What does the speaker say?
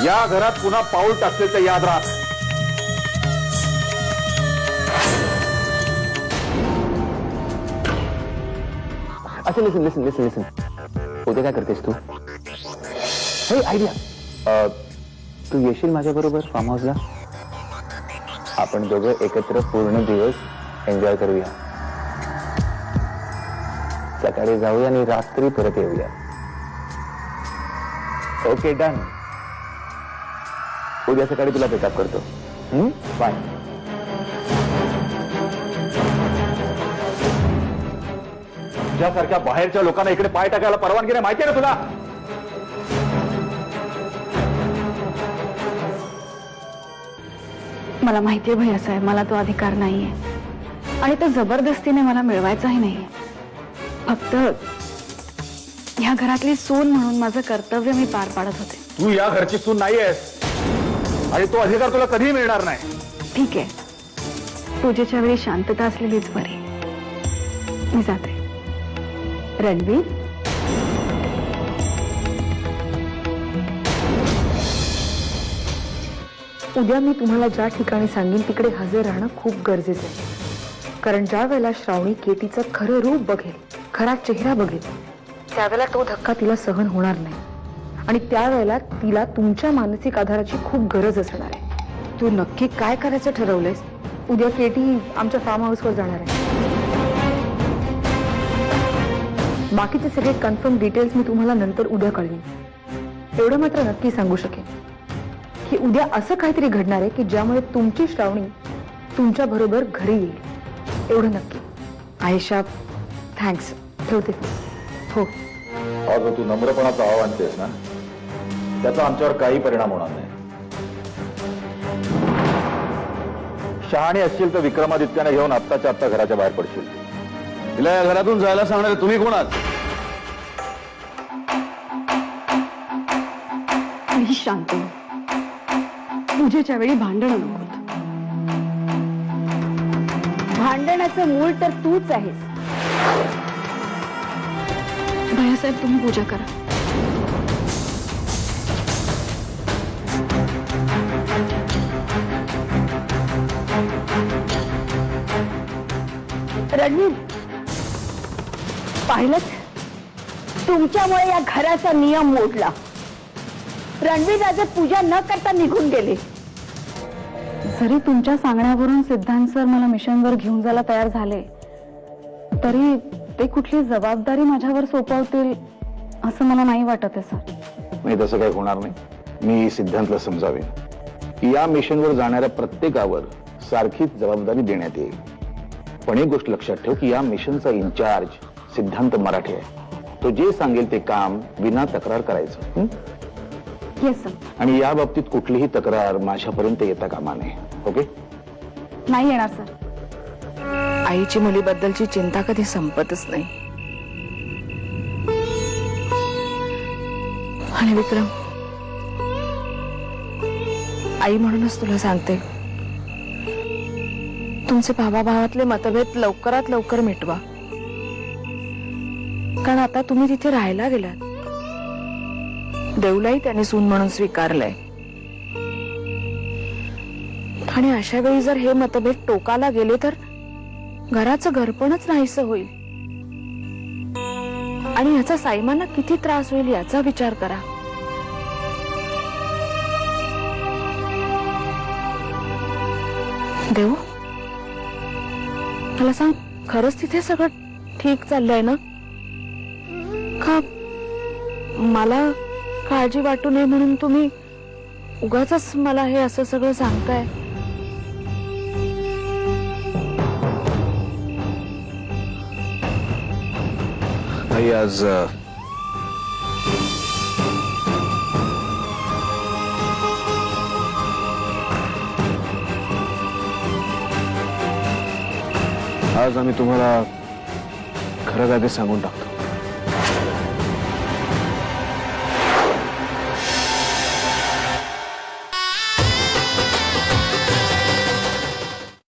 या घरात पुन्हा पाऊल टाकले तर याद राख. अच्छा लिसन लिसन लिसन लिसन, उद्या काय करतेस तू? हे आयडिया, तू येशील माझ्या बरोबर फार्म हाऊसला? आपण दोघं एकत्र पूर्ण दिवस एन्जॉय करूया. सकाळी जाऊया आणि रात्री परत येऊया. Okay done. उद्या सकाळी तुला पिकअप करतो. बाय. तुझ्यासारख्या बाहेरच्या लोकांना इकडे पाय टाकायला परवानगी नाही, माहिती आहे ना तुला? मला माहितीये भैयासाहेब, मला तो अधिकार नाहीये आणि तो जबरदस्तीने मला मिळवायचाही नाहीये. फक्त ह्या घरातली सून म्हणून माझं कर्तव्य मी पार पाडत होते. तू या घरची सून नाहीयेस आणि तो अधिकार तुला कधीही मिळणार नाही. ठीक आहे, पूजेच्या वेळी शांतता असलेलीच बरी. मी जाते. रणवीर, उद्या मी तुम्हाला ज्या ठिकाणी सांगेन तिकडे हजर राहणं खूप गरजेचं आहे. कारण ज्या वेळेला श्रावणी केटीचं खरं रूप बघेल, खरा चेहरा बघेल, त्यावेळेला तो धक्का तिला सहन होणार नाही आणि त्यावेळेला तिला तुमच्या मानसिक आधाराची खूप गरज असणार आहे. तू नक्की काय करायचं ठरवलंयस? उद्या केटी आमच्या फार्म हाऊसवर जाणार आहे. बाकीचे सगळे कन्फर्म डिटेल्स मी तुम्हाला नंतर उद्या कळवीन. एवढं मात्र नक्की सांगू शकेन की उद्या असं काहीतरी घडणार आहे की ज्यामुळे तुमची श्रावणी तुमच्या बरोबर घरी येईल. एवढं नक्की. आयशा, थँक्स. ठेवते. हो. अगं तू नम्रपणाचं आव्हान आणतेस ना, त्याचा आमच्यावर काही परिणाम होणार नाही. शहाणे असशील तर विक्रमादित्याने घेऊन आत्ताच्या आत्ता घराच्या बाहेर पडशील. तिला या घरातून जायला सांगणारे तुम्ही कोण आहात? प्लीज शांत हो. पूजेच्या वेळी भांडण नको. भांडणाचं मूळ तर तूच आहेस. भैयासाहेब, तुम्ही पूजा करा. रणवीर, पाहिलं, तुमच्यामुळे या घराचा नियम मोडला. रणवीर राजे पूजा न करता निघून गेले. जरी तुमच्या सांगण्यावरून सिद्धांत सर मला मिशनवर घेऊन जायला तयार झाले, तरी ते कुठली जबाबदारी माझ्यावर सोपवतील असं मला नाही वाटत आहे सर. नाही, तसं काही होणार नाही. मी सिद्धांतला समजावेन की या मिशनवर जाणाऱ्या प्रत्येकावर सारखीच जबाबदारी देण्यात येईल. पण एक गोष्ट लक्षात ठेव की या मिशनचा इन्चार्ज सिद्धांत मराठे आहे. तो जे सांगेल ते काम विना तक्रार करायचं. Yes sir. आणि या बाबतीत कुठलीही तक्रार माझ्यापर्यंत येता कामा नये. ओके? नाही येणार सर. आईची मुलीबद्दलची चिंता कधी संपतच नाही. आणि विक्रम, आई म्हणूनच तुला सांगते, तुमचे भावा भावातले मतभेद लवकरात लवकर मिटवा. कारण आता तुम्ही तिथे राहायला गेलात. देवलाही त्याने सून म्हणून स्वीकारलंय. आणि अशा वेळी जर हे मतभेद टोकाला गेले तर घराचं घरपणच नाहीसं होईल. आणि याचा साईमांना किती त्रास होईल याचा विचार करा. देव, मला सांग, खरंच तिथे सगळं ठीक चाललंय ना? का मला काळजी वाटू नये म्हणून तुम्ही उगाचच मला हे असं सगळं सांगताय? नाही, आज आम्ही तुम्हाला खरं काय ते सांगून टाकतो.